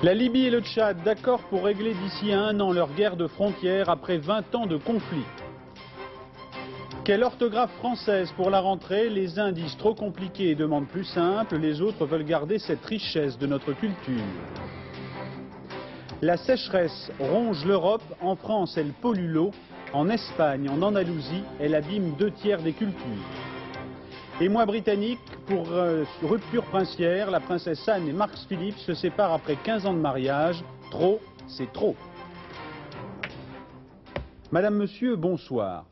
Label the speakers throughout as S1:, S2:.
S1: La Libye et le Tchad d'accord pour régler d'ici à 1 an leur guerre de frontières après 20 ans de conflit. Quelle orthographe française pour la rentrée? Les uns disent trop compliqué et demandent plus simple, les autres veulent garder cette richesse de notre culture. La sécheresse ronge l'Europe, en France elle pollue l'eau, en Espagne, en Andalousie, elle abîme 2/3 des cultures. Émoi britannique, pour rupture princière, la princesse Anne et Mark Philippe se séparent après 15 ans de mariage. Trop, c'est trop. Madame, Monsieur, bonsoir.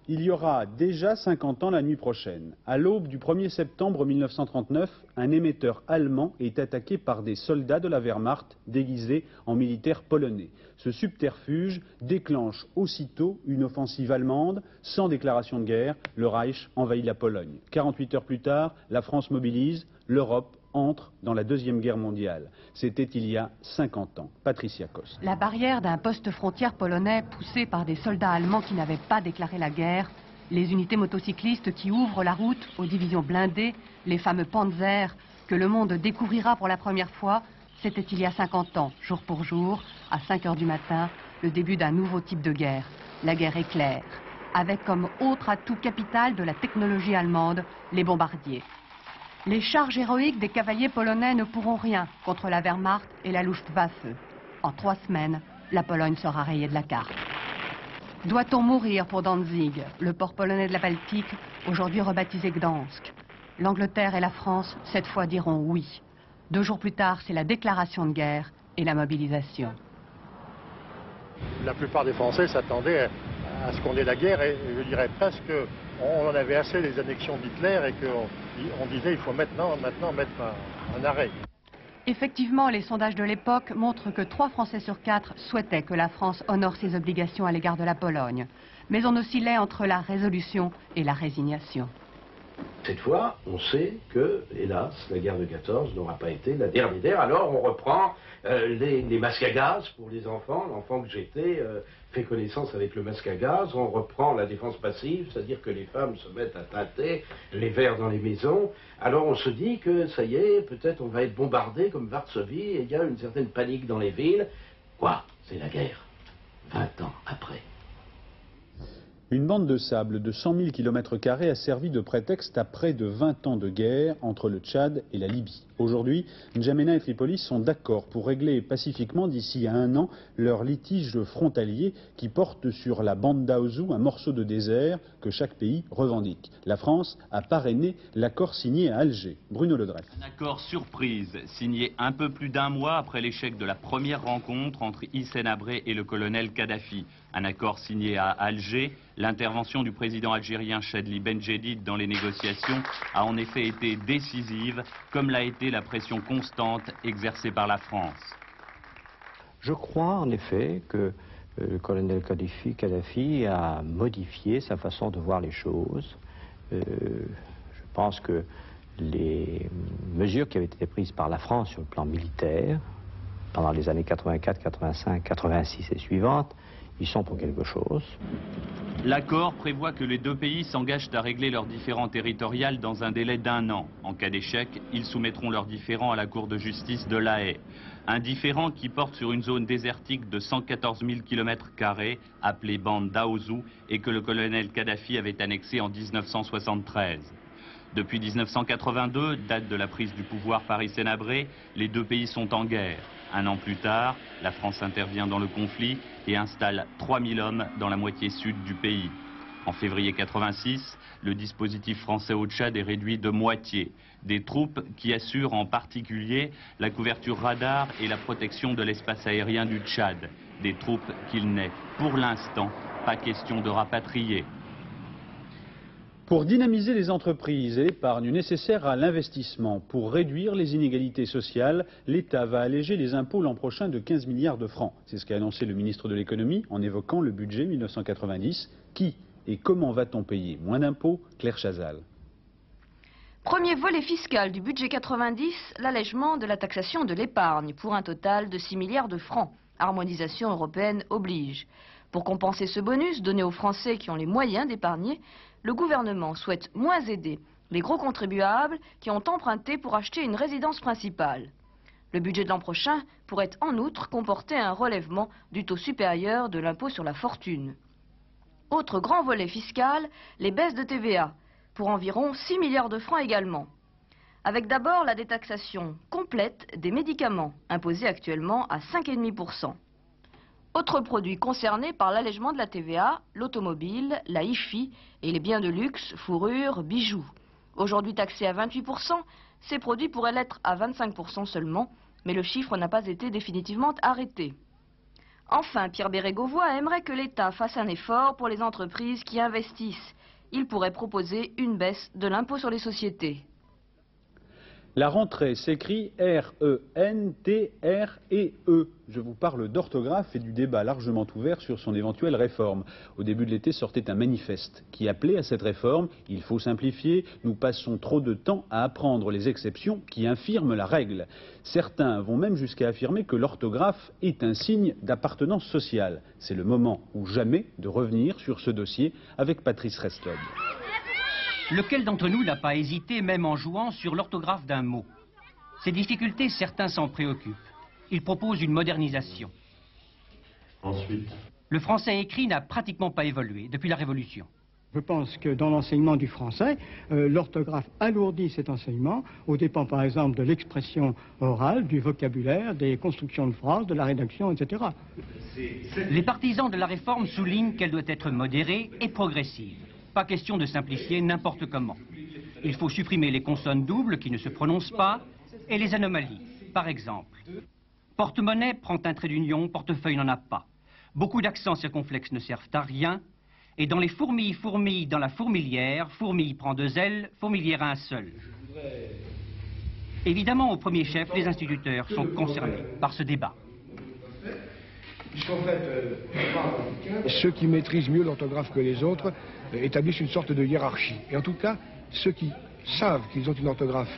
S1: Il y aura déjà 50 ans la nuit prochaine. À l'aube du 1er septembre 1939, un émetteur allemand est attaqué par des soldats de la Wehrmacht déguisés en militaires polonais. Ce subterfuge déclenche aussitôt une offensive allemande. Sans déclaration de guerre, le Reich envahit la Pologne. 48 heures plus tard, la France mobilise, l'Europe entre dans la Deuxième Guerre mondiale. C'était il y a 50 ans. Patricia Coste.
S2: La barrière d'un poste frontière polonais poussé par des soldats allemands qui n'avaient pas déclaré la guerre, les unités motocyclistes qui ouvrent la route aux divisions blindées, les fameux Panzers que le monde découvrira pour la première fois, c'était il y a 50 ans, jour pour jour, à 5 heures du matin, le début d'un nouveau type de guerre, la guerre éclair, avec comme autre atout capital de la technologie allemande, les bombardiers. Les charges héroïques des cavaliers polonais ne pourront rien contre la Wehrmacht et la Luftwaffe. En 3 semaines, la Pologne sera rayée de la carte. Doit-on mourir pour Danzig, le port polonais de la Baltique, aujourd'hui rebaptisé Gdansk? L'Angleterre et la France, cette fois, diront oui. 2 jours plus tard, c'est la déclaration de guerre et la mobilisation.
S3: La plupart des Français s'attendaient à ce qu'on ait la guerre et je dirais presque qu'on en avait assez des annexions d'Hitler et qu'on disait il faut maintenant mettre un arrêt.
S2: Effectivement, les sondages de l'époque montrent que 3 Français sur 4 souhaitaient que la France honore ses obligations à l'égard de la Pologne. Mais on oscillait entre la résolution et la résignation.
S4: Cette fois, on sait que, hélas, la guerre de 14 n'aura pas été la dernière. Alors on reprend les masques à gaz pour les enfants. L'enfant que j'étais fait connaissance avec le masque à gaz. On reprend la défense passive, c'est-à-dire que les femmes se mettent à tâter les verres dans les maisons. Alors on se dit que ça y est, peut-être on va être bombardé comme Varsovie et il y a une certaine panique dans les villes. Quoi? C'est la guerre. 20 ans après.
S1: Une bande de sable de 100 000 km² a servi de prétexte à près de 20 ans de guerre entre le Tchad et la Libye. Aujourd'hui, N'Djamena et Tripolis sont d'accord pour régler pacifiquement d'ici à 1 an leur litige frontalier qui porte sur la bande d'Aouzou, un morceau de désert que chaque pays revendique. La France a parrainé l'accord signé à Alger. Bruno Le Dreyf.
S5: Un accord surprise signé un peu plus d'1 mois après l'échec de la première rencontre entre Hissène Habré et le colonel Kadhafi. Un accord signé à Alger. L'intervention du président algérien Chadli Benjedid dans les négociations a en effet été décisive, comme l'a été la pression constante exercée par la France.
S6: Je crois en effet que le colonel Kadhafi a modifié sa façon de voir les choses. Je pense que les mesures qui avaient été prises par la France sur le plan militaire, pendant les années 84, 85, 86 et suivantes, ils sont pour quelque chose.
S5: L'accord prévoit que les 2 pays s'engagent à régler leurs différends territoriaux dans un délai d'1 an. En cas d'échec, ils soumettront leurs différends à la Cour de justice de La Haye. Un différend qui porte sur une zone désertique de 114 000 km², appelée bande d'Aouzou, et que le colonel Kadhafi avait annexée en 1973. Depuis 1982, date de la prise du pouvoir par Hissène Habré, les 2 pays sont en guerre. 1 an plus tard, la France intervient dans le conflit et installe 3000 hommes dans la moitié sud du pays. En février 86, le dispositif français au Tchad est réduit de moitié. Des troupes qui assurent en particulier la couverture radar et la protection de l'espace aérien du Tchad. Des troupes qu'il n'est, pour l'instant, pas question de rapatrier.
S1: Pour dynamiser les entreprises et l'épargne nécessaire à l'investissement, pour réduire les inégalités sociales, l'État va alléger les impôts l'an prochain de 15 milliards de francs. C'est ce qu'a annoncé le ministre de l'économie en évoquant le budget 1990. Qui et comment va-t-on payer moins d'impôts? Claire Chazal.
S7: Premier volet fiscal du budget 90, l'allègement de la taxation de l'épargne pour un total de 6 milliards de francs. Harmonisation européenne oblige. Pour compenser ce bonus donné aux Français qui ont les moyens d'épargner, le gouvernement souhaite moins aider les gros contribuables qui ont emprunté pour acheter une résidence principale. Le budget de l'an prochain pourrait en outre comporter un relèvement du taux supérieur de l'impôt sur la fortune. Autre grand volet fiscal, les baisses de TVA, pour environ 6 milliards de francs également. Avec d'abord la détaxation complète des médicaments, imposée actuellement à 5,5%. Autres produits concernés par l'allègement de la TVA, l'automobile, la hi-fi et les biens de luxe, fourrures, bijoux. Aujourd'hui taxés à 28%, ces produits pourraient l'être à 25% seulement, mais le chiffre n'a pas été définitivement arrêté. Enfin, Pierre Bérégovoy aimerait que l'État fasse un effort pour les entreprises qui investissent. Il pourrait proposer une baisse de l'impôt sur les sociétés.
S1: La rentrée s'écrit R-E-N-T-R-E-E. Je vous parle d'orthographe et du débat largement ouvert sur son éventuelle réforme. Au début de l'été sortait un manifeste qui appelait à cette réforme. Il faut simplifier, nous passons trop de temps à apprendre les exceptions qui infirment la règle. Certains vont même jusqu'à affirmer que l'orthographe est un signe d'appartenance sociale. C'est le moment ou jamais de revenir sur ce dossier avec Patrice Restlod.
S8: Lequel d'entre nous n'a pas hésité, même en jouant, sur l'orthographe d'un mot? Ces difficultés, certains s'en préoccupent. Ils proposent une modernisation.
S9: Ensuite,
S8: le français écrit n'a pratiquement pas évolué depuis la Révolution.
S10: Je pense que dans l'enseignement du français, l'orthographe alourdit cet enseignement, au dépend par exemple de l'expression orale, du vocabulaire, des constructions de phrases, de la rédaction, etc.
S8: Les partisans de la réforme soulignent qu'elle doit être modérée et progressive. Pas question de simplifier n'importe comment. Il faut supprimer les consonnes doubles qui ne se prononcent pas et les anomalies. Par exemple, porte-monnaie prend un trait d'union, portefeuille n'en a pas. Beaucoup d'accents circonflexes ne servent à rien. Et dans les fourmilles, fourmille dans la fourmilière, fourmille prend 2 ailes, fourmilière un seul. Évidemment, au premier chef, les instituteurs sont concernés par ce débat.
S11: Puisqu'en fait, ceux qui maîtrisent mieux l'orthographe que les autres établissent une sorte de hiérarchie. Et en tout cas, ceux qui savent qu'ils ont une orthographe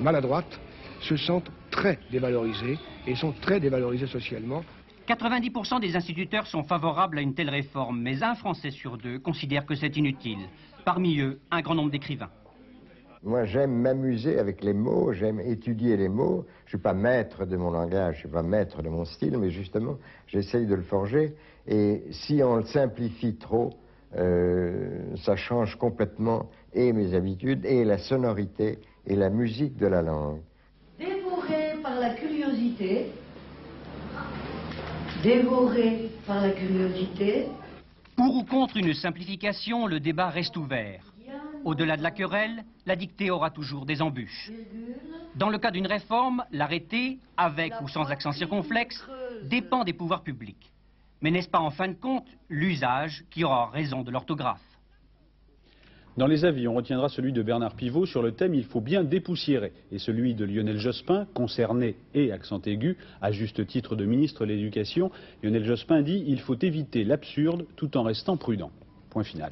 S11: maladroite se sentent très dévalorisés et sont très dévalorisés socialement.
S8: 90% des instituteurs sont favorables à une telle réforme, mais un Français sur 2 considère que c'est inutile. Parmi eux, un grand nombre d'écrivains.
S12: Moi, j'aime m'amuser avec les mots, j'aime étudier les mots. Je ne suis pas maître de mon langage, je ne suis pas maître de mon style, mais justement, j'essaye de le forger. Et si on le simplifie trop, ça change complètement et mes habitudes, et la sonorité, et la musique de la langue.
S13: Dévoré par la curiosité, dévoré par la curiosité.
S8: Pour ou contre une simplification, le débat reste ouvert. Au-delà de la querelle, la dictée aura toujours des embûches. Dans le cas d'une réforme, l'arrêté, avec ou sans accent circonflexe, dépend des pouvoirs publics. Mais n'est-ce pas en fin de compte l'usage qui aura raison de l'orthographe?
S1: Dans les avis, on retiendra celui de Bernard Pivot sur le thème « Il faut bien dépoussiérer » et celui de Lionel Jospin, concerné et accent aigu, à juste titre de ministre de l'Éducation. Lionel Jospin dit « Il faut éviter l'absurde tout en restant prudent ». Point final.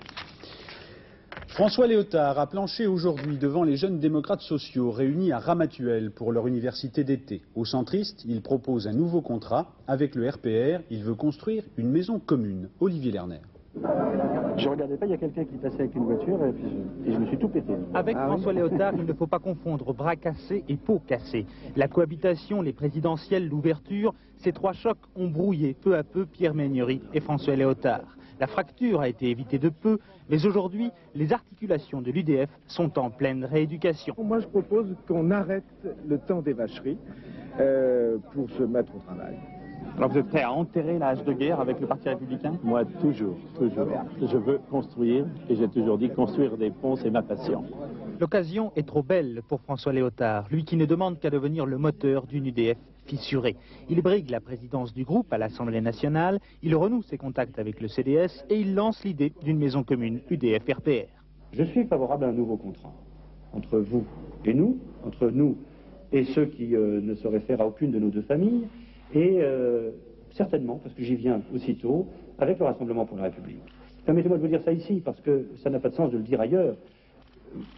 S1: François Léotard a planché aujourd'hui devant les jeunes démocrates sociaux réunis à Ramatuelle pour leur université d'été. Au centriste, il propose un nouveau contrat. Avec le RPR, il veut construire une maison commune. Olivier Lerner.
S14: Je regardais pas, il y a quelqu'un qui passait avec une voiture et je me suis tout pété.
S15: Avec François Léotard, il ne faut pas confondre bras cassés et peau cassée. La cohabitation, les présidentielles, l'ouverture, ces 3 chocs ont brouillé peu à peu Pierre Méhaignerie et François Léotard. La fracture a été évitée de peu, mais aujourd'hui, les articulations de l'UDF sont en pleine rééducation.
S14: Moi, je propose qu'on arrête le temps des vacheries pour se mettre au travail.
S15: Alors vous êtes prêt à enterrer la hache de guerre avec le Parti républicain?
S14: Moi, toujours. Je veux construire, et j'ai toujours dit construire des ponts, c'est ma passion.
S15: L'occasion est trop belle pour François Léotard, lui qui ne demande qu'à devenir le moteur d'une UDF fissurée. Il brigue la présidence du groupe à l'Assemblée nationale, il renoue ses contacts avec le CDS et il lance l'idée d'une maison commune UDF-RPR.
S14: Je suis favorable à un nouveau contrat entre vous et nous, entre nous et ceux qui ne se réfèrent à aucune de nos 2 familles, et certainement, parce que j'y viens aussitôt, avec le Rassemblement pour la République. Permettez-moi de vous dire ça ici, parce que ça n'a pas de sens de le dire ailleurs.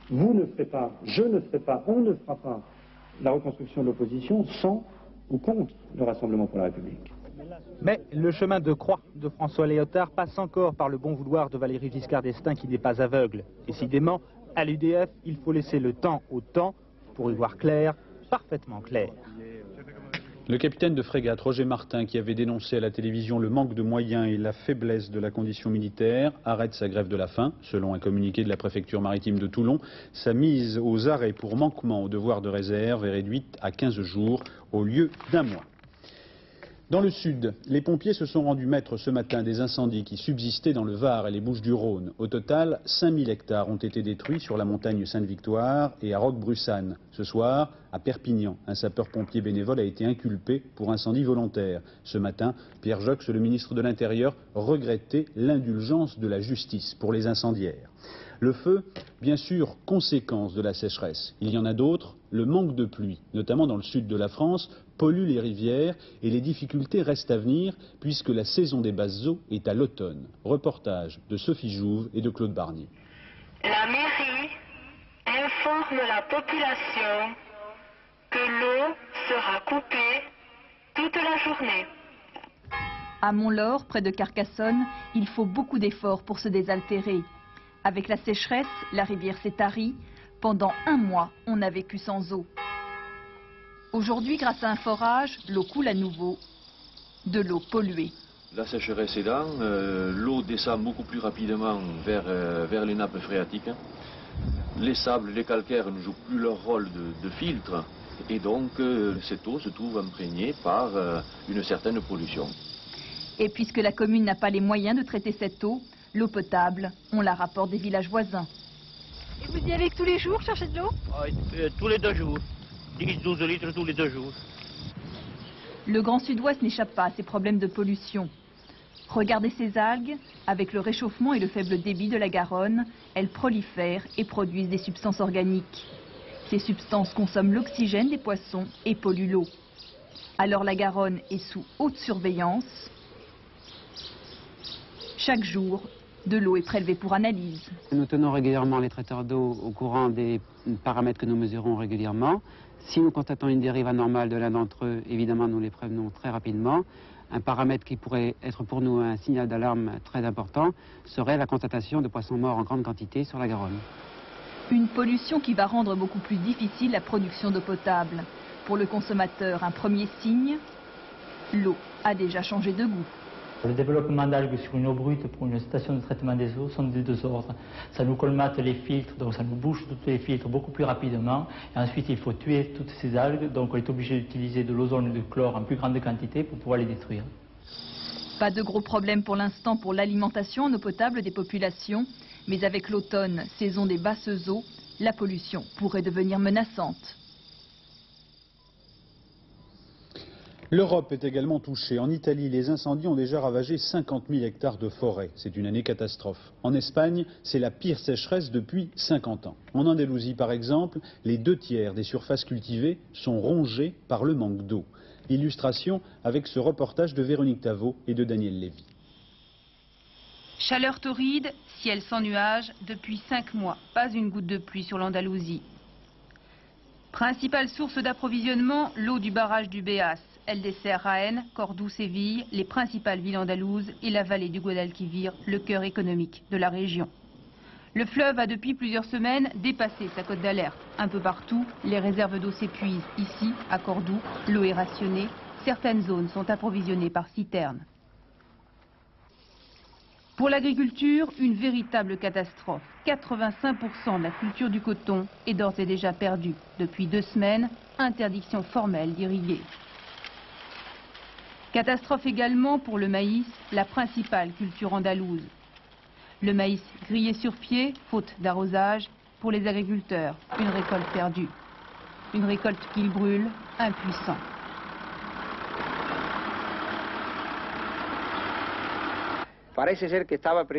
S14: Vous ne ferez pas, je ne ferai pas, on ne fera pas la reconstruction de l'opposition sans ou contre le Rassemblement pour la République.
S15: Mais le chemin de croix de François Léotard passe encore par le bon vouloir de Valéry Giscard d'Estaing qui n'est pas aveugle. Décidément, à l'UDF, il faut laisser le temps au temps pour y voir clair, parfaitement clair.
S1: Le capitaine de frégate Roger Martin, qui avait dénoncé à la télévision le manque de moyens et la faiblesse de la condition militaire, arrête sa grève de la faim. Selon un communiqué de la préfecture maritime de Toulon, sa mise aux arrêts pour manquement au devoir de réserve est réduite à 15 jours au lieu d'1 mois. Dans le sud, les pompiers se sont rendus maîtres ce matin des incendies qui subsistaient dans le Var et les Bouches-du-Rhône. Au total, 5000 hectares ont été détruits sur la montagne Sainte-Victoire et à Roquebrussanne. Ce soir, à Perpignan, un sapeur-pompier bénévole a été inculpé pour incendie volontaire. Ce matin, Pierre Joxe, le ministre de l'Intérieur, regrettait l'indulgence de la justice pour les incendiaires. Le feu, bien sûr, conséquence de la sécheresse. Il y en a d'autres. Le manque de pluie, notamment dans le sud de la France, pollue les rivières et les difficultés restent à venir puisque la saison des basses eaux est à l'automne. Reportage de Sophie Jouve et de Claude Barnier.
S16: La mairie informe la population que l'eau sera coupée toute la journée.
S7: À Montlore, près de Carcassonne, il faut beaucoup d'efforts pour se désaltérer. Avec la sécheresse, la rivière s'est tarie. Pendant 1 mois, on a vécu sans eau. Aujourd'hui, grâce à un forage, l'eau coule à nouveau. De l'eau polluée.
S17: La sécheresse aidant, l'eau descend beaucoup plus rapidement vers les nappes phréatiques. Les sables, les calcaires ne jouent plus leur rôle de filtre. Et donc, cette eau se trouve imprégnée par une certaine pollution.
S7: Et puisque la commune n'a pas les moyens de traiter cette eau, l'eau potable, on la rapporte des villages voisins.
S18: Et vous y allez tous les jours chercher de l'eau?
S19: Tous les 2 jours. 10-12 litres tous les 2 jours.
S7: Le Grand Sud-Ouest n'échappe pas à ces problèmes de pollution. Regardez ces algues. Avec le réchauffement et le faible débit de la Garonne, elles prolifèrent et produisent des substances organiques. Ces substances consomment l'oxygène des poissons et polluent l'eau. Alors la Garonne est sous haute surveillance. Chaque jour, de l'eau est prélevée pour analyse.
S20: Nous tenons régulièrement les traiteurs d'eau au courant des paramètres que nous mesurons régulièrement. Si nous constatons une dérive anormale de l'un d'entre eux, évidemment nous les prévenons très rapidement. Un paramètre qui pourrait être pour nous un signal d'alarme très important serait la constatation de poissons morts en grande quantité sur la Garonne.
S7: Une pollution qui va rendre beaucoup plus difficile la production d'eau potable. Pour le consommateur, un premier signe, l'eau a déjà changé de goût.
S21: Le développement d'algues sur une eau brute pour une station de traitement des eaux sont des 2 ordres. Ça nous colmate les filtres, donc ça nous bouche tous les filtres beaucoup plus rapidement. Et ensuite, il faut tuer toutes ces algues, donc on est obligé d'utiliser de l'ozone et du chlore en plus grande quantité pour pouvoir les détruire.
S7: Pas de gros problèmes pour l'instant pour l'alimentation en eau potable des populations, mais avec l'automne, saison des basses eaux, la pollution pourrait devenir menaçante.
S1: L'Europe est également touchée. En Italie, les incendies ont déjà ravagé 50 000 hectares de forêt. C'est une année catastrophe. En Espagne, c'est la pire sécheresse depuis 50 ans. En Andalousie, par exemple, les 2/3 des surfaces cultivées sont rongées par le manque d'eau. Illustration avec ce reportage de Véronique Tavot et de Daniel Lévy.
S2: Chaleur torride, ciel sans nuages, depuis 5 mois. Pas une goutte de pluie sur l'Andalousie. Principale source d'approvisionnement, l'eau du barrage du Béas. Elle dessert Raën, Cordoue, Séville, les principales villes andalouses et la vallée du Guadalquivir, le cœur économique de la région. Le fleuve a depuis plusieurs semaines dépassé sa cote d'alerte. Un peu partout, les réserves d'eau s'épuisent. Ici, à Cordoue, l'eau est rationnée. Certaines zones sont approvisionnées par citernes. Pour l'agriculture, une véritable catastrophe. 85% de la culture du coton est d'ores et déjà perdue. Depuis 2 semaines, interdiction formelle d'irriguer. Catastrophe également pour le maïs, la principale culture andalouse. Le maïs grillé sur pied, faute d'arrosage, pour les agriculteurs, une récolte perdue. Une récolte qu'ils brûlent, impuissants.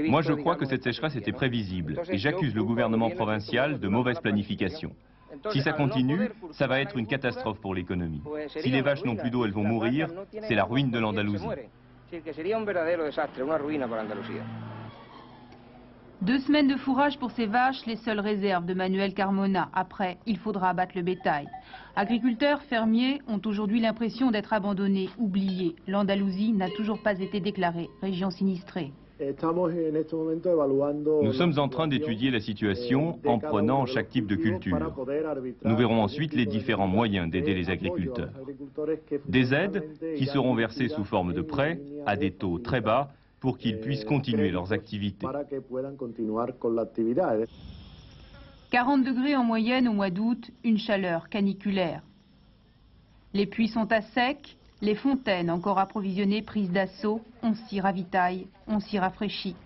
S22: Moi, je crois que cette sécheresse était prévisible et j'accuse le gouvernement provincial de mauvaise planification. Si ça continue, ça va être une catastrophe pour l'économie. Si les vaches n'ont plus d'eau, elles vont mourir. C'est la ruine de l'Andalousie.
S2: 2 semaines de fourrage pour ces vaches, les seules réserves de Manuel Carmona. Après, il faudra abattre le bétail. Agriculteurs, fermiers ont aujourd'hui l'impression d'être abandonnés, oubliés. L'Andalousie n'a toujours pas été déclarée région sinistrée.
S22: Nous sommes en train d'étudier la situation en prenant chaque type de culture. Nous verrons ensuite les différents moyens d'aider les agriculteurs. Des aides qui seront versées sous forme de prêts à des taux très bas pour qu'ils puissent continuer leurs activités.
S3: 40 degrés en moyenne au mois d'août, une chaleur caniculaire. Les puits sont à sec, les fontaines encore approvisionnées prises d'assaut, on s'y ravitaille, on s'y rafraîchit.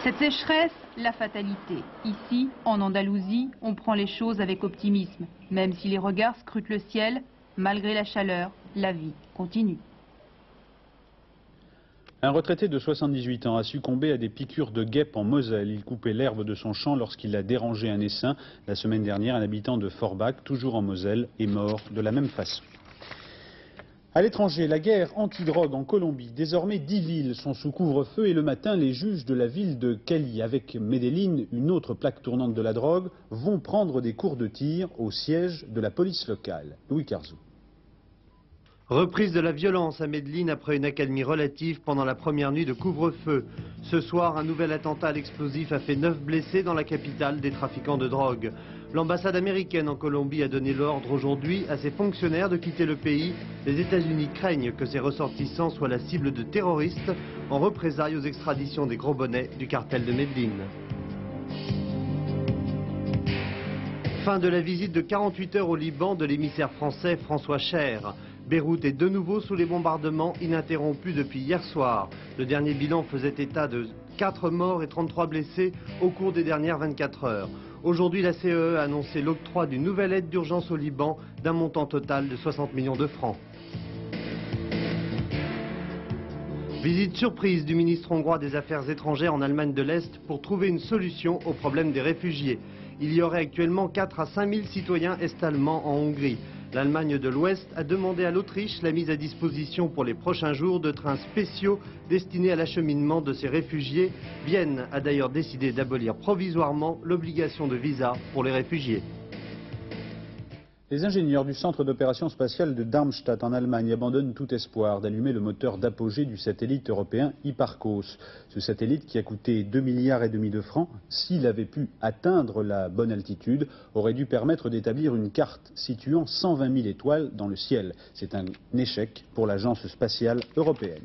S3: Cette sécheresse, la fatalité. Ici, en Andalousie, on prend les choses avec optimisme. Même si les regards scrutent le ciel, malgré la chaleur, la vie continue.
S1: Un retraité de 78 ans a succombé à des piqûres de guêpes en Moselle. Il coupait l'herbe de son champ lorsqu'il a dérangé un essaim. La semaine dernière, un habitant de Forbach, toujours en Moselle, est mort de la même façon. À l'étranger, la guerre anti-drogue en Colombie. Désormais, 10 villes sont sous couvre-feu et le matin, les juges de la ville de Cali, avec Medellín, une autre plaque tournante de la drogue, vont prendre des cours de tir au siège de la police locale. Louis Carzou.
S4: Reprise de la violence à Medellín après une accalmie relative pendant la première nuit de couvre-feu. Ce soir, un nouvel attentat à l'explosif a fait 9 blessés dans la capitale des trafiquants de drogue. L'ambassade américaine en Colombie a donné l'ordre aujourd'hui à ses fonctionnaires de quitter le pays. Les États-Unis craignent que ses ressortissants soient la cible de terroristes en représailles aux extraditions des gros bonnets du cartel de Medellín. Fin de la visite de 48 heures au Liban de l'émissaire français François Cher. Beyrouth est de nouveau sous les bombardements ininterrompus depuis hier soir. Le dernier bilan faisait état de 4 morts et 33 blessés au cours des dernières 24 heures. Aujourd'hui, la CEE a annoncé l'octroi d'une nouvelle aide d'urgence au Liban d'un montant total de 60 millions de francs. Visite surprise du ministre hongrois des Affaires étrangères en Allemagne de l'Est pour trouver une solution au problème des réfugiés. Il y aurait actuellement 4 à 5 000 citoyens est-allemands en Hongrie. L'Allemagne de l'Ouest a demandé à l'Autriche la mise à disposition pour les prochains jours de trains spéciaux destinés à l'acheminement de ces réfugiés. Vienne a d'ailleurs décidé d'abolir provisoirement l'obligation de visa pour les réfugiés.
S1: Les ingénieurs du centre d'opération spatiale de Darmstadt en Allemagne abandonnent tout espoir d'allumer le moteur d'apogée du satellite européen Hipparcos. Ce satellite qui a coûté 2,5 milliards de francs, s'il avait pu atteindre la bonne altitude, aurait dû permettre d'établir une carte situant 120 000 étoiles dans le ciel. C'est un échec pour l'agence spatiale européenne.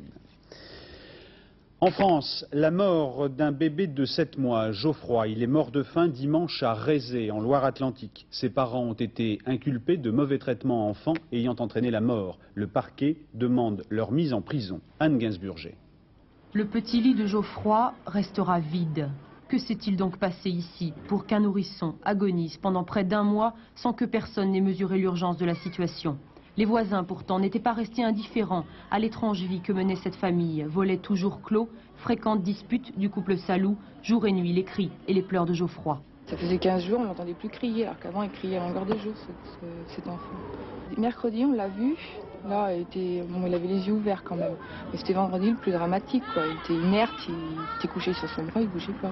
S1: En France, la mort d'un bébé de 7 mois, Geoffroy. Il est mort de faim dimanche à Rézé, en Loire-Atlantique. Ses parents ont été inculpés de mauvais traitements à enfants ayant entraîné la mort. Le parquet demande leur mise en prison. Anne Gainsburger.
S2: Le petit lit de Geoffroy restera vide. Que s'est-il donc passé ici pour qu'un nourrisson agonise pendant près d'1 mois sans que personne n'ait mesuré l'urgence de la situation ? Les voisins, pourtant, n'étaient pas restés indifférents à l'étrange vie que menait cette famille. Volet toujours clos, fréquentes disputes du couple Salou, jour et nuit, les cris et les pleurs de Geoffroy.
S23: Ça faisait 15 jours, on n'entendait plus crier, alors qu'avant, il criait à longueur de jour, cet enfant. Mercredi, on l'a vu. Là, il avait les yeux ouverts quand même. Mais c'était vendredi le plus dramatique, quoi. Il était inerte, il était couché sur son bras, il ne bougeait pas.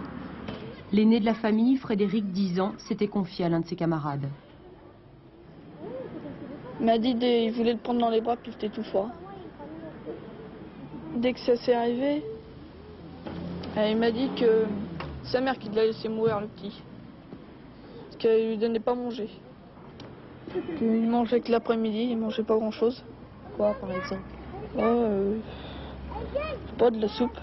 S2: L'aîné de la famille, Frédéric, 10 ans, s'était confié à l'un de ses camarades.
S24: Il m'a dit qu'il voulait le prendre dans les bras, puis il était tout fort. Dès que ça s'est arrivé, il m'a dit que sa mère qui l'a laissé mourir, le petit. Parce qu'elle lui donnait pas à manger. Il mangeait que l'après-midi, il mangeait pas grand-chose.
S23: Quoi, par exemple?
S24: Pas de la soupe.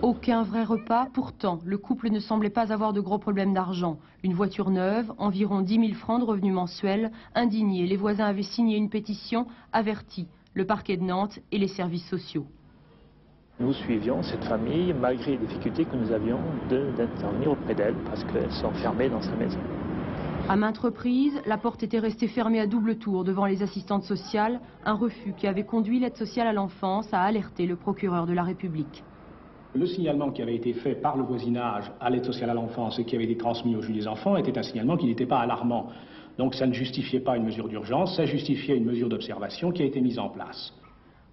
S2: Aucun vrai repas, pourtant, le couple ne semblait pas avoir de gros problèmes d'argent. Une voiture neuve, environ 10 000 francs de revenus mensuels. Indignés, les voisins avaient signé une pétition, averti le parquet de Nantes et les services sociaux.
S25: Nous suivions cette famille malgré les difficultés que nous avions d'intervenir auprès d'elle parce qu'elle s'enfermait dans sa maison.
S2: À maintes reprises, la porte était restée fermée à double tour devant les assistantes sociales, un refus qui avait conduit l'aide sociale à l'enfance à alerter le procureur de la République.
S26: Le signalement qui avait été fait par le voisinage à l'aide sociale à l'enfance et qui avait été transmis au juge des enfants était un signalement qui n'était pas alarmant. Donc ça ne justifiait pas une mesure d'urgence, ça justifiait une mesure d'observation qui a été mise en place.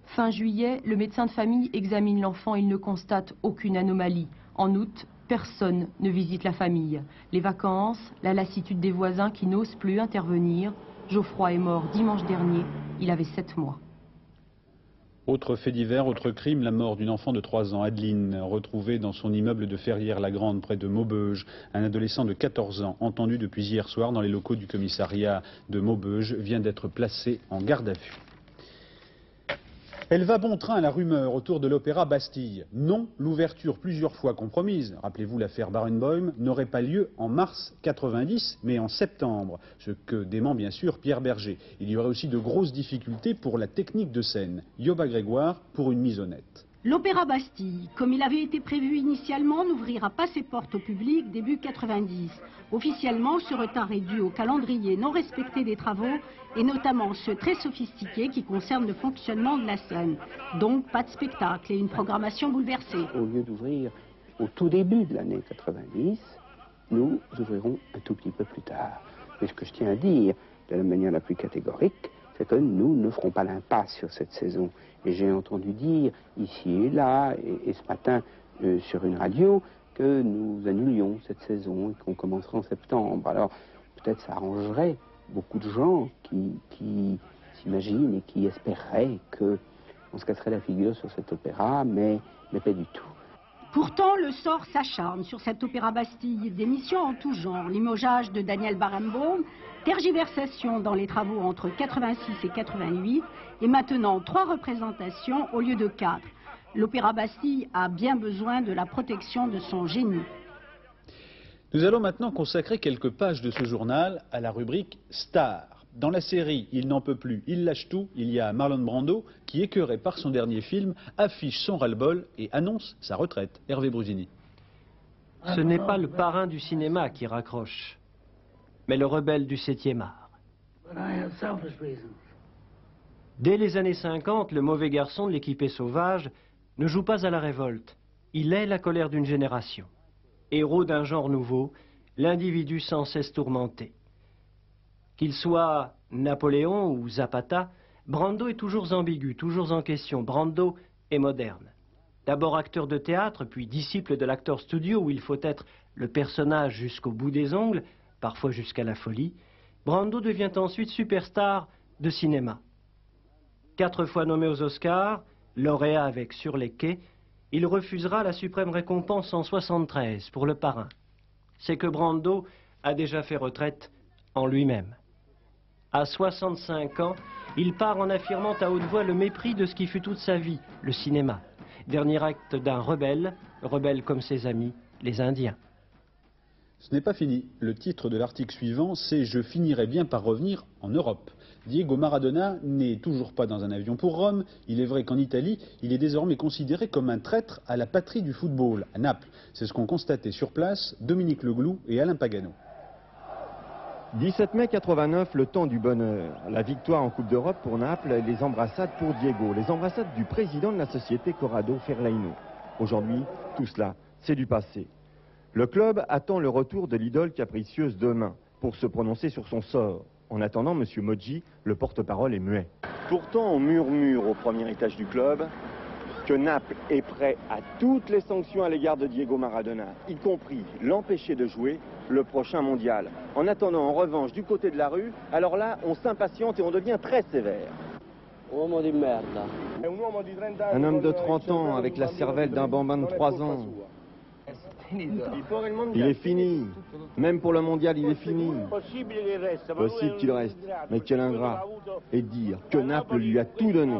S2: Fin juillet, le médecin de famille examine l'enfant et il ne constate aucune anomalie. En août, personne ne visite la famille. Les vacances, la lassitude des voisins qui n'osent plus intervenir. Geoffroy est mort dimanche dernier, il avait 7 mois.
S1: Autre fait divers, autre crime, la mort d'une enfant de 3 ans, Adeline, retrouvée dans son immeuble de Ferrières-la-Grande, près de Maubeuge. Un adolescent de 14 ans, entendu depuis hier soir dans les locaux du commissariat de Maubeuge, vient d'être placé en garde à vue. Elle va bon train à la rumeur autour de l'Opéra Bastille. Non, l'ouverture plusieurs fois compromise, rappelez-vous l'affaire Barenboim, n'aurait pas lieu en mars 90, mais en septembre, ce que dément bien sûr Pierre Berger. Il y aurait aussi de grosses difficultés pour la technique de scène. Yoba Grégoire pour une mise au net.
S5: L'Opéra Bastille, comme il avait été prévu initialement, n'ouvrira pas ses portes au public début 90. Officiellement, ce retard est dû au calendrier non respecté des travaux et notamment ceux très sophistiqués qui concernent le fonctionnement de la scène. Donc pas de spectacle et une programmation bouleversée.
S6: Au lieu d'ouvrir au tout début de l'année 90, nous ouvrirons un tout petit peu plus tard. Mais ce que je tiens à dire de la manière la plus catégorique, c'est que nous ne ferons pas l'impasse sur cette saison. Et j'ai entendu dire ici et là, et ce matin sur une radio, que nous annulions cette saison et qu'on commencerait en septembre. Alors peut-être ça arrangerait beaucoup de gens qui s'imaginent et qui espéreraient qu'on se casserait la figure sur cet opéra, mais pas du tout.
S5: Pourtant, le sort s'acharne sur cet Opéra Bastille. Démission en tout genre, limogeage de Daniel Barenboim, tergiversation dans les travaux entre 86 et 88, et maintenant 3 représentations au lieu de 4. L'Opéra Bastille a bien besoin de la protection de son génie.
S1: Nous allons maintenant consacrer quelques pages de ce journal à la rubrique Star. Dans la série Il n'en peut plus, il lâche tout, il y a Marlon Brando qui, écœuré par son dernier film, affiche son ras-le-bol et annonce sa retraite. Hervé Brusini.
S9: Ce n'est pas le parrain du cinéma qui raccroche, mais le rebelle du 7e art. Dès les années 50, le mauvais garçon de l'équipé sauvage ne joue pas à la révolte. Il est la colère d'une génération. Héros d'un genre nouveau, l'individu sans cesse tourmenté. Qu'il soit Napoléon ou Zapata, Brando est toujours ambigu, toujours en question. Brando est moderne. D'abord acteur de théâtre, puis disciple de l'acteur studio où il faut être le personnage jusqu'au bout des ongles, parfois jusqu'à la folie, Brando devient ensuite superstar de cinéma. 4 fois nommé aux Oscars, lauréat avec Sur les quais, il refusera la suprême récompense en 73 pour Le Parrain. C'est que Brando a déjà fait retraite en lui-même. À 65 ans, il part en affirmant à haute voix le mépris de ce qui fut toute sa vie, le cinéma. Dernier acte d'un rebelle, rebelle comme ses amis, les Indiens.
S1: Ce n'est pas fini. Le titre de l'article suivant, c'est « Je finirai bien par revenir en Europe ». Diego Maradona n'est toujours pas dans un avion pour Rome. Il est vrai qu'en Italie, il est désormais considéré comme un traître à la patrie du football, à Naples. C'est ce qu'ont constaté sur place Dominique Leglou et Alain Pagano.
S10: 17 mai 89, le temps du bonheur. La victoire en Coupe d'Europe pour Naples et les embrassades pour Diego. Les embrassades du président de la société Corrado Ferlaino. Aujourd'hui, tout cela, c'est du passé. Le club attend le retour de l'idole capricieuse demain pour se prononcer sur son sort. En attendant, M. Moggi, le porte-parole, est muet. Pourtant, on murmure au premier étage du club que Naples est prêt à toutes les sanctions à l'égard de Diego Maradona, y compris l'empêcher de jouer le prochain mondial. En attendant, en revanche, du côté de la rue, alors là, on s'impatiente et on devient très sévère. Un homme de 30 ans avec la cervelle d'un bambin de 3 ans. Il est fini. Même pour le mondial, il est fini. Possible qu'il reste. Mais quel ingrat. Et dire que Naples lui a tout donné.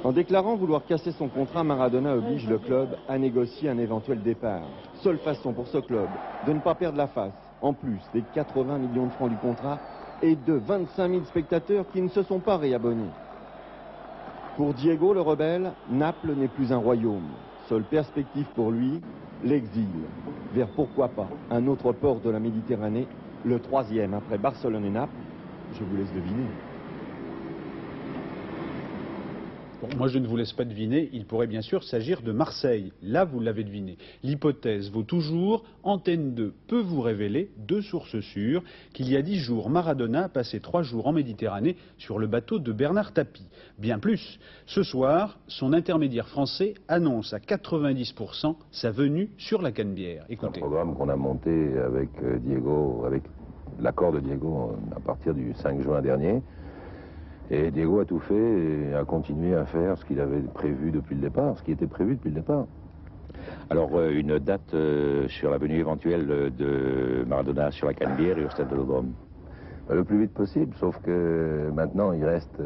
S10: En déclarant vouloir casser son contrat, Maradona oblige le club à négocier un éventuel départ. Seule façon pour ce club de ne pas perdre la face, en plus des 80 millions de francs du contrat et de 25 000 spectateurs qui ne se sont pas réabonnés. Pour Diego le rebelle, Naples n'est plus un royaume. Seule perspective pour lui, l'exil, vers pourquoi pas un autre port de la Méditerranée, le 3e après Barcelone et Naples. Je vous laisse deviner.
S1: Bon, moi je ne vous laisse pas deviner, il pourrait bien sûr s'agir de Marseille. Là vous l'avez deviné. L'hypothèse vaut toujours. Antenne 2 peut vous révéler, de sources sûres, qu'il y a 10 jours, Maradona a passé 3 jours en Méditerranée sur le bateau de Bernard Tapie. Bien plus, ce soir, son intermédiaire français annonce à 90% sa venue sur la Canebière. Écoutez.
S11: Un programme qu'on a monté avec Diego, avec l'accord de Diego à partir du 5 juin dernier. Et Diego a tout fait et a continué à faire ce qu'il avait prévu depuis le départ, ce qui était prévu depuis le départ.
S8: Alors, une date sur la venue éventuelle de Maradona sur la Canebière et au Stade de l'Odrome?
S11: Le plus vite possible, sauf que maintenant il reste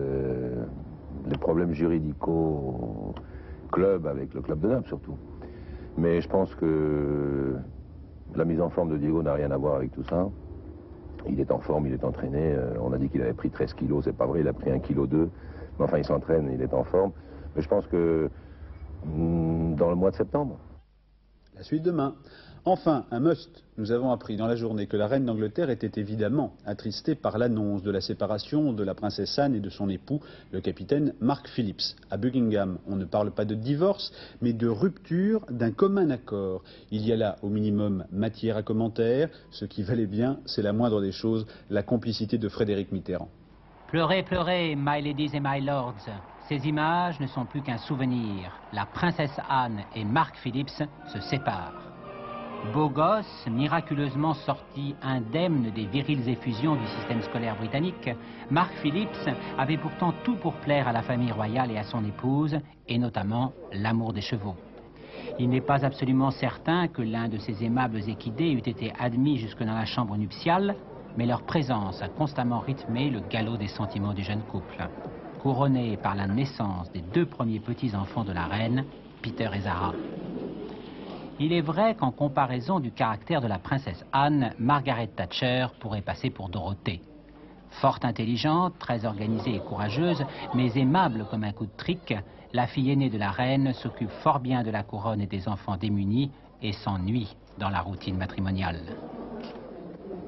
S11: les problèmes juridiques au club, avec le club de Naples surtout. Mais je pense que la mise en forme de Diego n'a rien à voir avec tout ça. Il est en forme, il est entraîné. On a dit qu'il avait pris 13 kilos, c'est pas vrai, il a pris 1,2 kg. Mais enfin, il s'entraîne, il est en forme. Mais je pense que dans le mois de septembre.
S1: La suite demain. Enfin, un must. Nous avons appris dans la journée que la reine d'Angleterre était évidemment attristée par l'annonce de la séparation de la princesse Anne et de son époux, le capitaine Mark Phillips. À Buckingham, on ne parle pas de divorce, mais de rupture d'un commun accord. Il y a là, au minimum, matière à commentaire. Ce qui valait bien, c'est la moindre des choses, la complicité de Frédéric Mitterrand.
S12: Pleurez, pleurez, my ladies et my lords. Ces images ne sont plus qu'un souvenir. La princesse Anne et Mark Phillips se séparent. Beau gosse, miraculeusement sorti indemne des viriles effusions du système scolaire britannique, Mark Phillips avait pourtant tout pour plaire à la famille royale et à son épouse, et notamment l'amour des chevaux. Il n'est pas absolument certain que l'un de ces aimables équidés eût été admis jusque dans la chambre nuptiale, mais leur présence a constamment rythmé le galop des sentiments du jeune couple. Couronné par la naissance des 2 premiers petits-enfants de la reine, Peter et Zara. Il est vrai qu'en comparaison du caractère de la princesse Anne, Margaret Thatcher pourrait passer pour Dorothée. Forte intelligente, très organisée et courageuse, mais aimable comme un coup de trick, la fille aînée de la reine s'occupe fort bien de la couronne et des enfants démunis et s'ennuie dans la routine matrimoniale.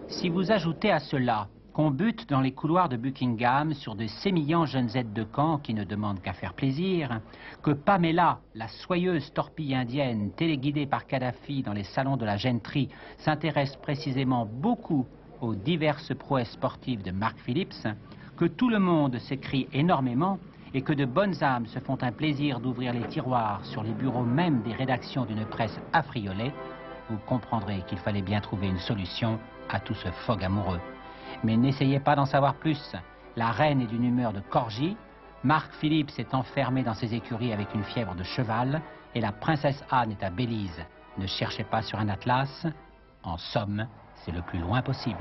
S12: Si vous ajoutez à cela qu'on bute dans les couloirs de Buckingham sur de sémillants jeunes aides de camp qui ne demandent qu'à faire plaisir, que Pamela, la soyeuse torpille indienne téléguidée par Kadhafi dans les salons de la gentry, s'intéresse précisément beaucoup aux diverses prouesses sportives de Mark Phillips, que tout le monde s'écrie énormément et que de bonnes âmes se font un plaisir d'ouvrir les tiroirs sur les bureaux même des rédactions d'une presse affriolée, vous comprendrez qu'il fallait bien trouver une solution à tout ce fog amoureux. Mais n'essayez pas d'en savoir plus. La reine est d'une humeur de corgi, Mark Phillips est enfermé dans ses écuries avec une fièvre de cheval, et la princesse Anne est à Belize. Ne cherchez pas sur un atlas. En somme, c'est le plus loin possible.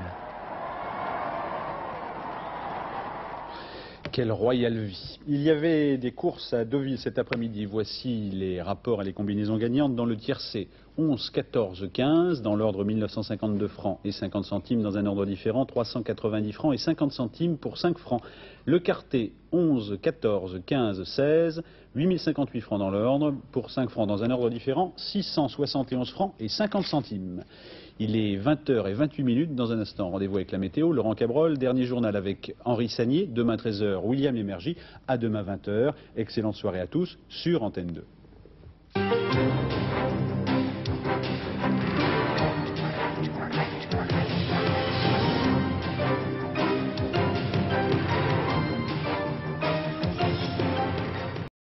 S1: Quelle royale vie. Il y avait des courses à Deauville cet après-midi. Voici les rapports et les combinaisons gagnantes dans le tiercé. 11, 14, 15, dans l'ordre 1952 francs et 50 centimes, dans un ordre différent, 390 francs et 50 centimes pour 5 francs. Le quartet, 11, 14, 15, 16, 8058 francs dans l'ordre, pour 5 francs dans un ordre différent, 671 francs et 50 centimes. Il est 20h28 dans un instant. Rendez-vous avec la météo. Laurent Cabrol, dernier journal avec Henri Sagnier. Demain 13h, William Emergy. À demain 20h. Excellente soirée à tous sur Antenne 2.